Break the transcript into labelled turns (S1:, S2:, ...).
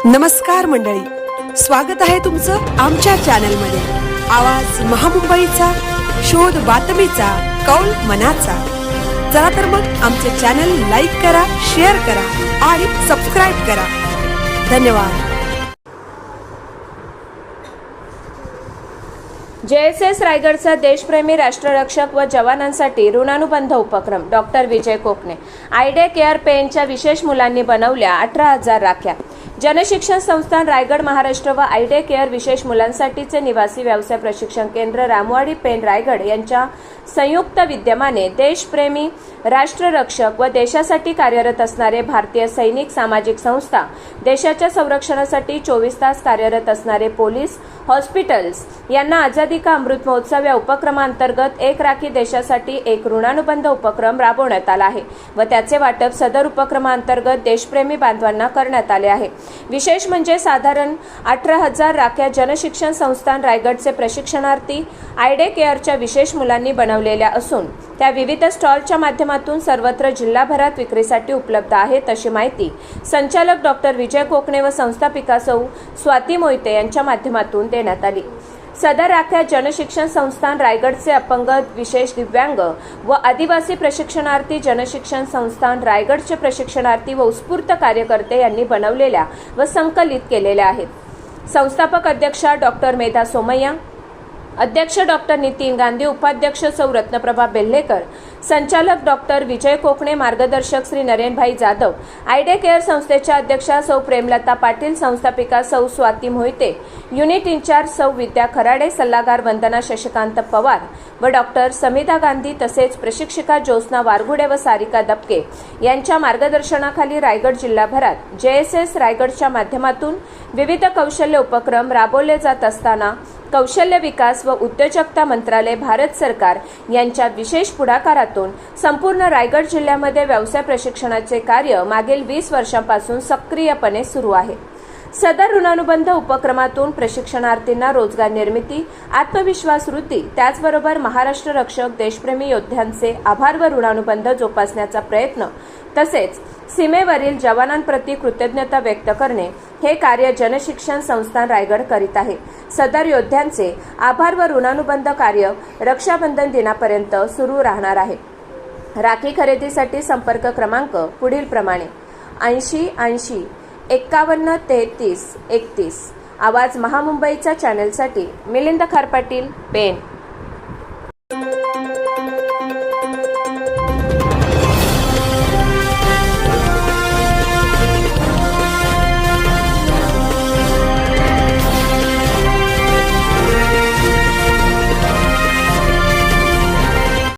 S1: नमस्कार मंडळी, स्वागत आहे तुमचं आमच्या चॅनलमध्ये। आवाज महामुंबईचा, शोध बातमीचा, कौल मनाचा। चला तर मग आमचे चॅनल लाईक करा, शेअर करा आणि सबस्क्राइब करा। धन्यवाद।
S2: JSS रायगडचा देशप्रेमी राष्ट्ररक्षक व जवानांसाठी ऋणानुबंध उपक्रम। डॉक्टर विजय कोकणे। आयडे केअर पेनच्या विशेष मुलांनी बनवल्या 18,000 राख्या। जनशिक्षण संस्थान रायगड महाराष्ट्र व आयडे केअर विशेष मुलांसाठीचे निवासी व्यवसाय प्रशिक्षण केंद्र रामवाडी पेन रायगड यांच्या संयुक्त विद्यमाने देशप्रेमी राष्ट्ररक्षक व देशासाठी कार्यरत असणारे भारतीय सैनिक, सामाजिक संस्था, देशाच्या संरक्षणासाठी 24 तास कार्यरत असणारे पोलीस, हॉस्पिटल्स यांना आझादी का अमृत महोत्सव या उपक्रमांतर्गत एक राखी देशासाठी एक ऋणानुबंध उपक्रम राबवण्यात आला आहे व त्याचे वाटप सदर उपक्रमांतर्गत देशप्रेमी बांधवांना करण्यात आले आहे। विशेष म्हणजे साधारण 18,000 राख्या जनशिक्षण संस्थान रायगडचे प्रशिक्षणार्थी आयडे केअरच्या विशेष मुलांनी बनवलेल्या असून त्या विविध स्टॉलच्या माध्यमातून सर्वत्र जिल्हाभरात विक्रीसाठी उपलब्ध आहेत, अशी माहिती संचालक डॉक्टर विजय कोकणे व संस्थापिका सौ स्वाती मोहिते यांच्या माध्यमातून देण्यात आली। सदर राख्या जनशिक्षण संस्थान रायगडचे अपंग, विशेष दिव्यांग व आदिवासी प्रशिक्षणार्थी, जनशिक्षण संस्थान रायगडचे प्रशिक्षणार्थी व उत्स्फूर्त कार्यकर्ते यांनी बनवलेल्या व संकलित केलेल्या आहेत। संस्थापक अध्यक्षा डॉक्टर मेधा सोमय्या, अध्यक्ष डॉक्टर नितीन गांधी, उपाध्यक्ष सौ रत्नप्रभा बेल्हेकर, संचालक डॉक्टर विजय कोकणे, मार्गदर्शक श्री नरेनभाई जाधव, आयडे केअर संस्थेच्या अध्यक्षा सौ प्रेमलता पाटील, संस्थापिका सौ स्वाती मोहिते, युनिट इंचार्ज सौ विद्या खराडे, सल्लागार वंदना शशिकांत पवार व डॉक्टर समिधा गांधी तसेच प्रशिक्षिका ज्योत्स्ना वारगुडे व सारिका दपके यांच्या मार्गदर्शनाखाली रायगड जिल्हाभरात JSS रायगडच्या माध्यमातून विविध कौशल्य उपक्रम राबवले जात असताना कौशल्य विकास व उद्योजकता मंत्रालय, भारत सरकार यांच्या विशेष पुढाकारातून संपूर्ण रायगड जिल्ह्यामध्ये व्यवसाय प्रशिक्षणाचे कार्य मागील 20 वर्षांपासून सक्रियपणे सुरू आहे। सदर ऋणानुबंध उपक्रमातून प्रशिक्षणार्थींना रोजगार निर्मिती, आत्मविश्वास वृद्धी, त्याचबरोबर महाराष्ट्र रक्षक, देशप्रेमी योद्ध्यांचे आभार व ऋणानुबंध जोपासण्याचा प्रयत्न तसेच सीमेवरील जवानांप्रती कृतज्ञता व्यक्त करणे हे कार्य जनशिक्षण संस्थान रायगड करीत आहे। सदर योद्ध्यांचे आभार व ऋणानुबंध कार्य रक्षाबंधन दिनापर्यंत सुरू राहणार आहे। राखी खरेदीसाठी संपर्क क्रमांक पुढील प्रमाणे 80 80 51 33 31। आवाज महामुंबईच्या चॅनलसाठी मिलिंद खारपाटील, पेन।